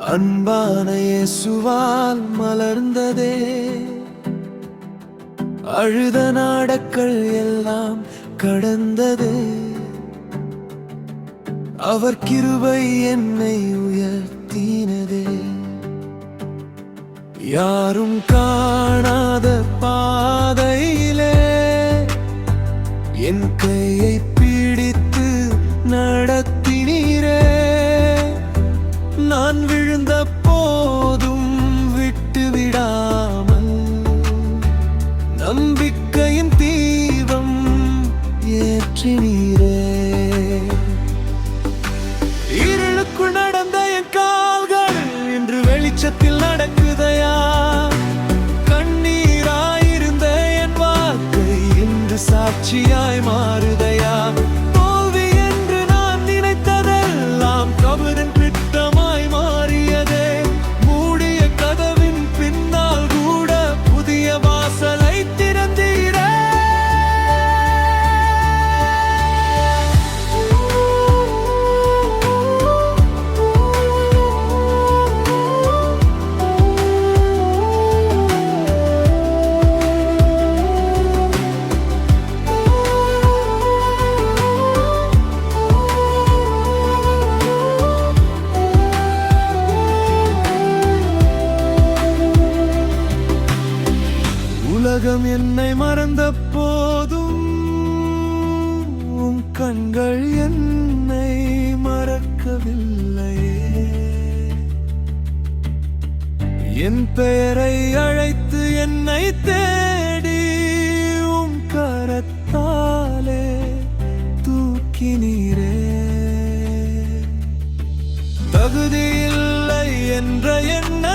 அன்பான இயேசுவால் மலர்ந்ததே அழுத நாடக்கள் எல்லாம் கடந்ததே. அவர் கிருபை என்னை உயர்த்தினதே. யாரும் காணாத பாதையிலே என் கையை பிடித்து நடத்தினீரே. நான் விழுந்த போதும் விட்டு விடாமல் நம்பிக்கையின் தீபம் ஏற்றினீரே. இருளுக்குள் நடந்த என் கால்கள் இன்று வெளிச்சத்தில் நடக்குதையா. கண்ணீராயிருந்த என் வாழ்க்கை இன்று சாட்சியாய் மாறுதையா. தோல்வி என்று நான் நினைத்ததெல்லாம் கபரின் திட்டமாய் மாறியதே. மூடிய கதவின் பின்னால் கூட புதிய வாசலை திறந்தீரே. உலகம் என்னை மறந்த போதும் உன் கண்கள் என்னை மறக்கவில்லையே. என் பெயரை அழைத்து என்னை தேடி உன் கரத்தாலே தூக்கினீரே. தகுதியில்லை என்ற என்னை